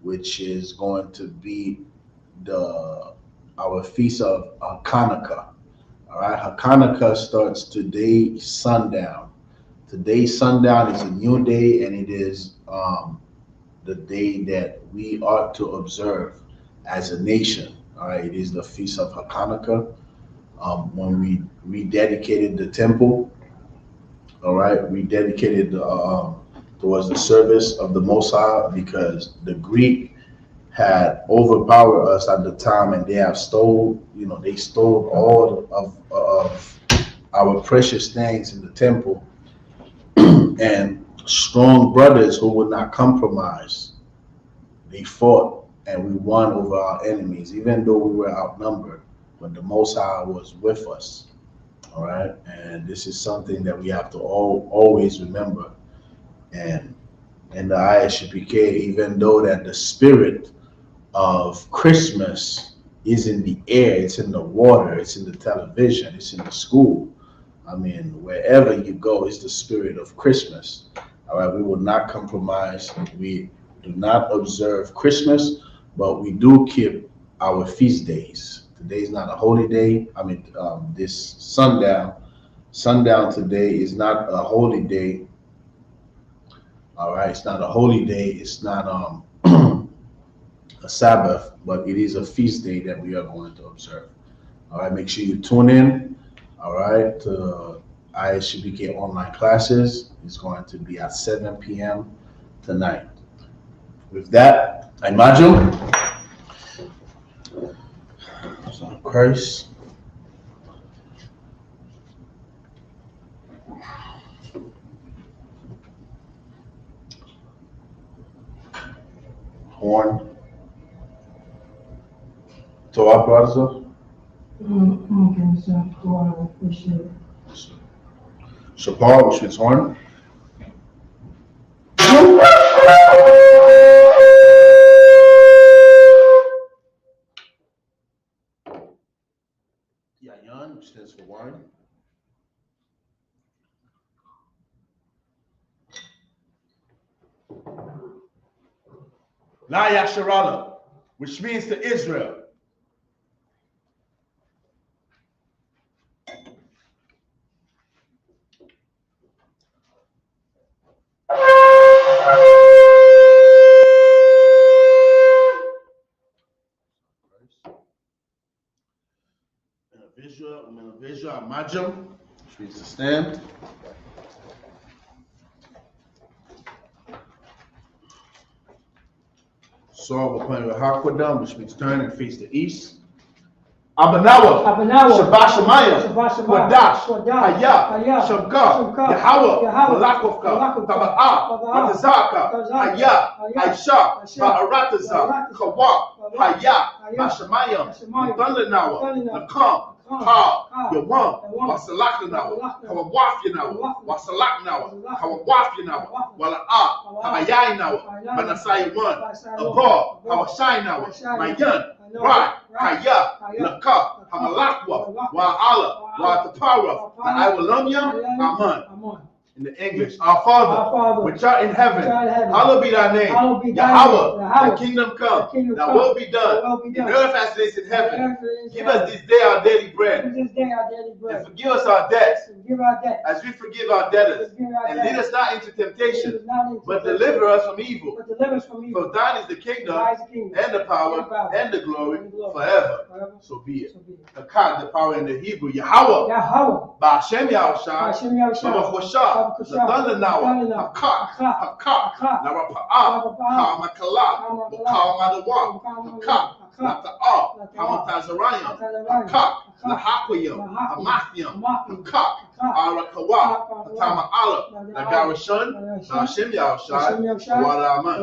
which is going to be our feast of Hanukkah. All right, Hanukkah starts today sundown. Today sundown is a new day, and it is the day that we ought to observe as a nation. All right, it is the feast of Hanukkah. When we rededicated the temple, all right, we dedicated towards the service of the Most High, because the Greek had overpowered us at the time, and they stole all of our precious things in the temple, and strong brothers who would not compromise. They fought, and we won over our enemies, even though we were outnumbered, but the Most High was with us. All right, and this is something that we have to always remember. And in the I.S.U.P.K, even though that the spirit of Christmas is in the air, it's in the water, it's in the television, it's in the school. I mean, wherever you go, it's the spirit of Christmas. All right, we will not compromise. We do not observe Christmas, but we do keep our feast days. Today is not a holy day. I mean, this sundown today is not a holy day. All right, it's not a holy day. It's not a Sabbath, but it is a feast day that we are going to observe. All right, make sure you tune in. All right, to I.S.U.P.K online classes is going to be at 7 p.m. tonight. With that, I imagine Christ. Horn. Torah, brother. Okay, so I appreciate it. Shapar, which means horn. Yayan, which stands for wine. La Yasharala, which means to Israel. Visual, Majam, which means to stand. Saul will point with Headquaters, which means turn and face the east. Abanawa, Shabbat Shemayim, Wadash, Haya, Shamka, Yahweh, Malakovka, Taba'ah, Matazaka, Haya, I.S.U.P.K, Ba'arataza, Kawak, Haya, Bashamayim, Thundernawa, Nakam, Ha, Yawam, Wasalakanawa, Kawawafyanawa, Wasalaknawa, Kawawafyanawa, Wala'ah, Habayaynawa, Manasai 1, Abba, Hawashaynawa, Mayan, Right, Kaya, Laka, Hamalakwa, Wa'ala, Wa'atapara, I will love you, Aman. In the English, our Father, which art in heaven, hallowed be thy name. Yahweh, thy kingdom come, thy will be done, in earth as it is in heaven. Give us this day our daily bread, and forgive us our debts, as we forgive our debtors. And lead us not into temptation, but deliver us from evil. For thine is the kingdom, and the power, and the glory, forever. So be it. Akkad, the power in the Hebrew, Yahweh, Ba'ashem Yahushua, Ba'achoshah, the thunder now, Hakak, Narapa'ah, Hamakala, Bukamadawa, Hakak, Nata'ah, Hamatazarayam, Hakak, Lahakwayam, Hamathiam, Hakak, Arakawa, Hatama'ala, Nagarashun, Hashem Yahushua, Wadaman.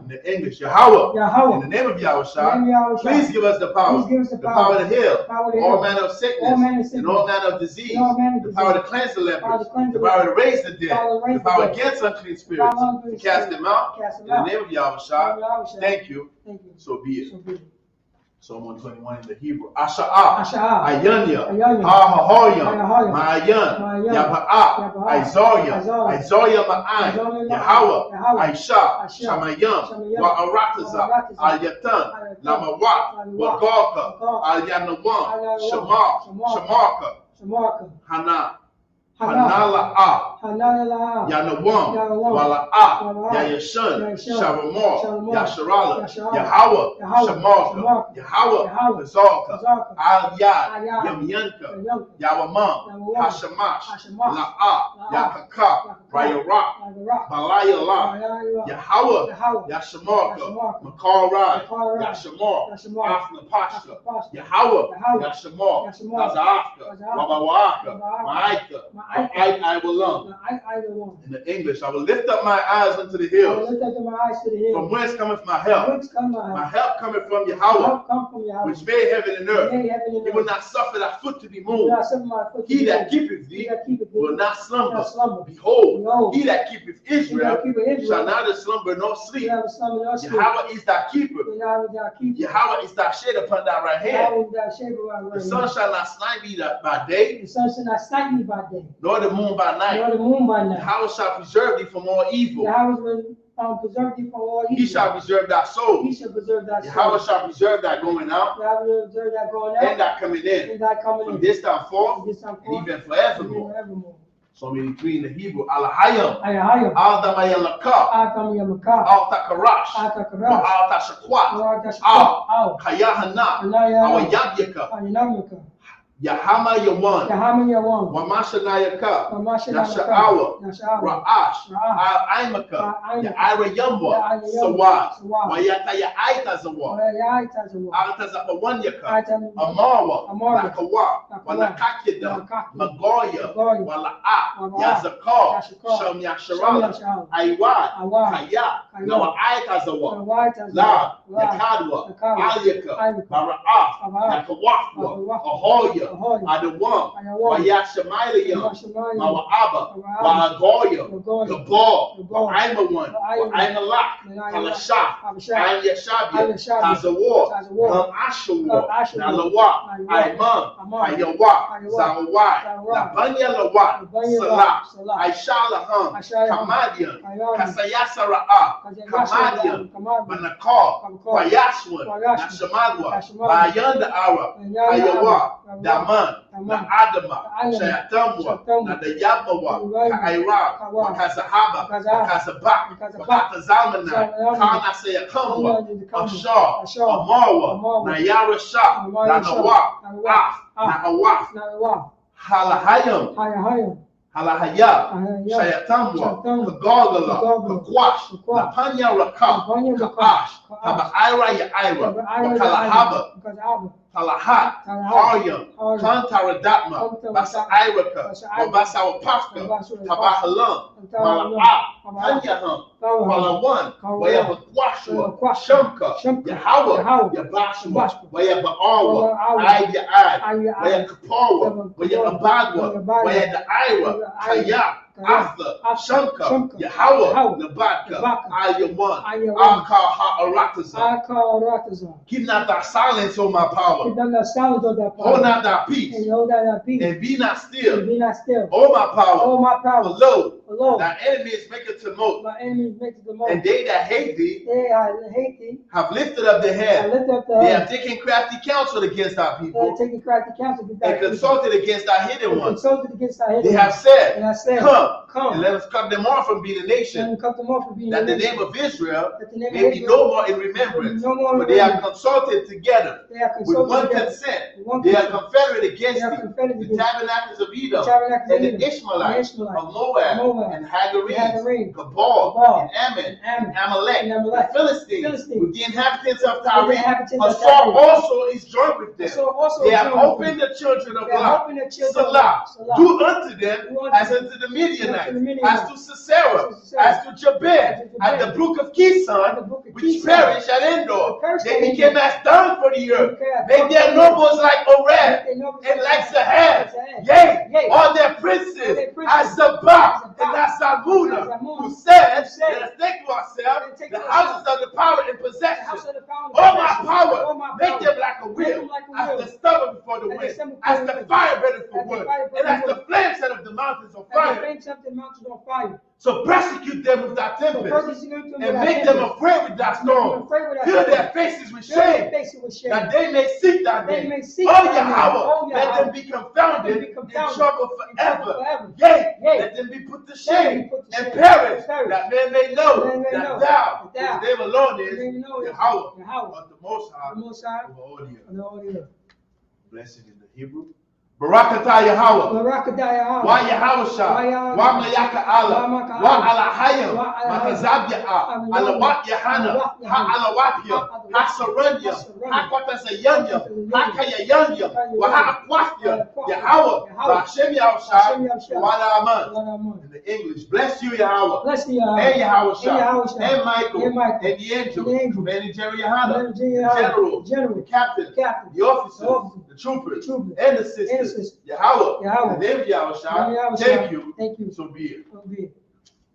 In the English, Yahweh, in the name of Yahushua, please give us the power to heal all manner of sickness and all manner of disease, the power to cleanse the lepers, the power to raise the dead, the power against unclean spirits, to cast them out. In the name of Yahushua, thank you. So be it. Psalm 121 in the Hebrew. Asha'ah, Ayanya, Ha-ha-ha-yam, Ma'ayan, Yaba'ah, Isaiah Ma'an, Yahweh, Aisha, Shamayam, Wa'arataza, Al-Yatan, Lamawat, Wagaka, Al-Yanawam, Shamarka, Hana, Hanala'ah, Yanawam, Wala'ah, Yayashun, Shavamor, Yasharala, Yahweh, Shamarka, Yahweh, Hazalka, Al-Yad, Yamyanka, Yawamam, Hashamash, La'ah, Yakaka, Rayarak, Balayala, Yahweh, Yashamarka, Makarai, Yashamar, Afna Pashka, Yahweh, Yashamar, Azafka, Wabawaka, Ma'aika, I will love. In the English, I will lift up my eyes unto the hills. From whence cometh my help? My help cometh from Yahweh, which made heaven and earth. He will not suffer thy foot to be moved. He that keepeth thee will not slumber. Behold, he that keepeth Israel shall neither slumber nor sleep. Yahweh is thy keeper. Yahweh is thy shade upon thy right hand. The sun shall not smite thee by day, nor the moon by night. Yahweh shall preserve thee from all evil. He shall preserve thy soul. Yahweh shall preserve thy going out and thy coming in from this time forth and even forevermore. Psalm 83 in the Hebrew, Alahayam, Al-Damayalaka, Al-Takarash, Al-Tashakwat, Al-Kayahana, Al-Yabyaka, Yahama Yawan. Yahama Yawan. Wamashanayaka. Wamashanayaka. Yasha'awa. Yasha'awa. Ra'ash. Ra'ash. Al-Aimaka. Al-Aimaka. Ya'ira Yamba. Ya'ira Yamba. Sawad. Sawad. Wayata Ya'aita Zawad. Wayata Zawad. Altazapawanyaka. Amawa. Amara. Nakawa. Walakakida. Magoya. Wala'a. Yazakar. Sham Yasharala. Aiwad. Kaya. Nawa Aita Zawad. La. Yakadwa. Aliyaka. Bara'ah. Nakawafwa. Ahoya. Adawam. Wayashamaylayam. Mawa'aba. Wa'agoya. Gabal. Wa'aimawan. Wa'aimalak. Kalashah. Ain Yashabia. Tazawar. Ashawa. Nalawa. Aiman. Hayawa. Zawawai. Labanya Lawa. Salah. Aishalaham. Kamadian. Kasayasara'a. Kamadian. Banakar. Wayashwan. Nashamadwa. Bayanda Ara. Ayawa. Daman. Na Adama. Shayatamwa. Na Dayabawa. Ka'ira. Wakazahaba. Wakazabak. Wakatazalmana. Kana Sayakamwa. Ashar. Amarwa. Nayara Shah. Nanawa. Nahawaf. Halahayam. Halahaya, Shayatamwa, Kagogala, Kakwash, Napanya Rakam, Kaash, Habaira Yaira, Kalahaba, Kalahat, Haryam, Kantaradatma, Basa Iraka, Basa Wapaka, Tabahalam, Mala'ah, Hanyaham, Palawan, Wayaba Kwashua, Shamka, Yahawa, Yabashua, Wayaba Awa, Ayya, Wayakapawa, Wayabadwa, Wayada Ira, Kaya, Atha, Shamka, Yahawa, Nabatka, Ayaman, Akar. Keep not thy silence on my power. Hold not thy peace. And be not still. Oh my power. For lo, thy enemies make a tumult. And they that hate thee have lifted up their head. They have taken crafty counsel against thy people. And consulted against thy hidden ones. They have said, Come, and let us cut them off from being a nation, that the name of Israel may be no more in remembrance. For they have consulted together with one consent. They are confederate against thee, the tabernacles of Edom, and the Ishmaelites of Moab, and Hagarenes, Gabal, and Ammon, and Amalek, the Philistines, with the inhabitants of Tyre. Asar also is joined with them. They have opened the children of Lot. Salah, do unto them as unto the Midianites, as to Sisera, as to Jabin, at the brook of Kison, which perished at Endor. They became as dung for the earth. Made their nobles like Oreb and like Zahab. Yea, all their princes as Zabak and as Salmuna, who said, let us take to ourselves the houses of the power in possession. Oh my power, make them like a wheel, as the stubble before the wind, as the fire burning for wood, and as the flame set of the mountains on fire. So persecute them with thy tempest, and make them afraid with thy storm. Fill their faces with shame, that they may seek thy name. Oh Yahweh, let them be confounded in trouble forever. Yea, let them be put to shame and perish, that men may know that thou, whose name alone is Yahweh, of the Most High, over all the earth. Blessed in the Hebrew. Barakatah Yahweh. Wa Yahweh Shah. Wa Mayaka Allah. Wa Alahayim. Makazab Ya'ah. Alawat Yahana. Ha Alawatya. Ha Saranya. Ha Kwatasayanya. Ha Kayayanya. Wa Ha Akwafya. Yahweh. Bashem Yahushua. Wa Aman. In the English, bless you Yahweh. And Yahweh Shah. And Michael. And the angel. And the Jerryahana. The general. The captain. The officers. The troopers. And the sisters. Yahweh, in the name of Yahweh, thank you, so be it.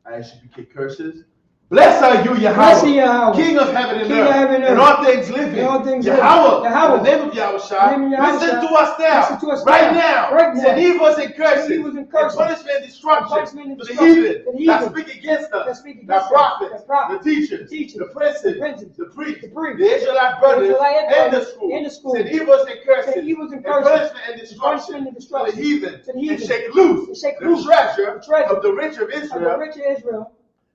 I.S.U.P.K curses. Blessed are you, Yahweh, King of heaven and earth, and all things living. Yahweh, in the name of Yahweh, listen to us now, right now. Send evils and curses, and punishment and destruction to the heathen that speak against us, the prophets, the teachers, the princes, the priests, the Israelite brothers, and the school. Send evils and curses, and punishment and destruction to the heathen, and shake loose the treasure of the rich of Israel.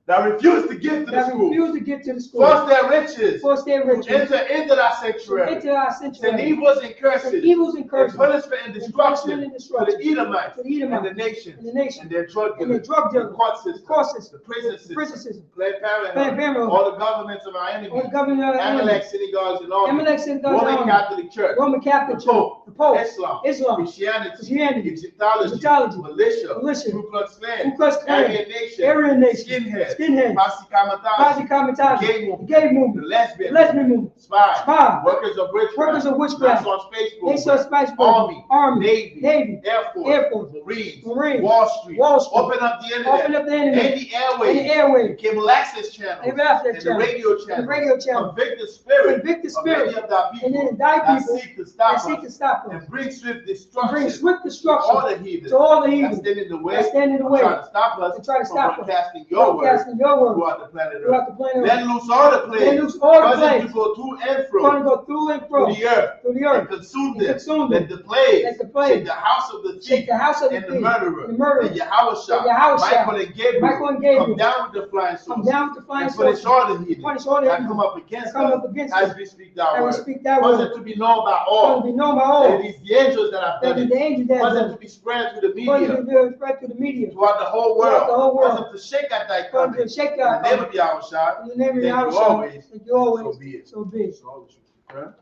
that refuse to give to the that school, refuse to give to the school, force their riches, force their to riches, enter into that to sanctuary, enter our send sanctuary, evils and send curses, evils and and curses, punishment and destruction and to destruction the Edomites to the and Edomites the nations and the nation, and their drug and the dealers, drug the dealers, court the system, court system, the prison prison system, system, Planned Planned Parenthood, Parenthood, all the governments of our or the enemies, government of the Amalek enemy, synagogues and all, Amalek synagogues and Roman army, Catholic Church, Roman Catholic the Church, Pope, the Pope, Islam, Islam, Christianity, Christianity, Egyptology, Egyptology, militia, militia, Ku Klux Klan, Ku Klux Klan, Aryan Nation, Aryan Nation, skinheads, skinheads, Posse Kamatazi, Posse Kamatazi, gay the movement, gay the movement, lesbian, lesbian movement, spies, Spy, workers of witchcraft, workers of witchcraft, Nassau Space Nassau Program, Space Program, Army, Navy, Air Force, Air Force, Marines, Marines, Wall Street, Wall Street, open up the internet, open up the internet, and the airwaves, and the airwaves, the cable access channels, cable access and the channels, radio and the channels, radio channels, convict the spirit, convict the of many spirit, of thy and people then thy that people seek to stop that seek to us, stop us, and bring swift and destruction bring swift to destruction all the heathens to all the that heathen stand in the way, that stand in the way, trying to stop us and try to from stop us broadcasting your word broadcasting your word throughout the planet Earth. throughout the planet Let Earth. loose all the Let plagues, loose all the cause them plagues, to go to and going to fro go through and fro through the earth, through the and earth, consume and them. consume Let them. the plagues Let the plagues shake the house of the shake thief the house of the and the thief, murderer, and the murderer, and Yahushua, Yahushua, Michael and Gabriel, Michael and Gabriel, come down with the flying come saucers, down with the flying and punish saucers, all the heathen punish all the that heathen come up against that come us up against as us, we speak thy and we word. speak thy Cause word. it to be known by Going to all be known by that all it is the angels that have that done is the it. angels that Cause have it done to it. be spread through the Going media to be spread through the media throughout the whole throughout the world. whole Cause world. them to shake at thy Going coming. to shake In our the name of coming. Yahushua, In the name of thank you Yahushua, always. thank you always. So be it. So be it. So always. Okay? I'm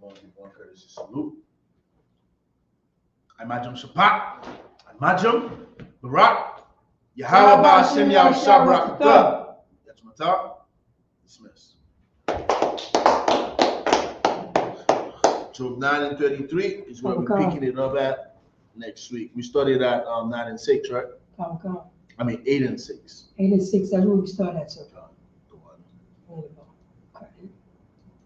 going to give one courtesy salute. I.S.U.P.K, I.S.U.P.K, Barak, Yahweh Ba'ashem Yahushua Barakatah. That's my talk. Dismiss. Job 9 and 33 is where we're picking it up at next week. We started at 9 and 6, right? Come. I mean 8 and 6. 8 and 6, that's where we start at, sir.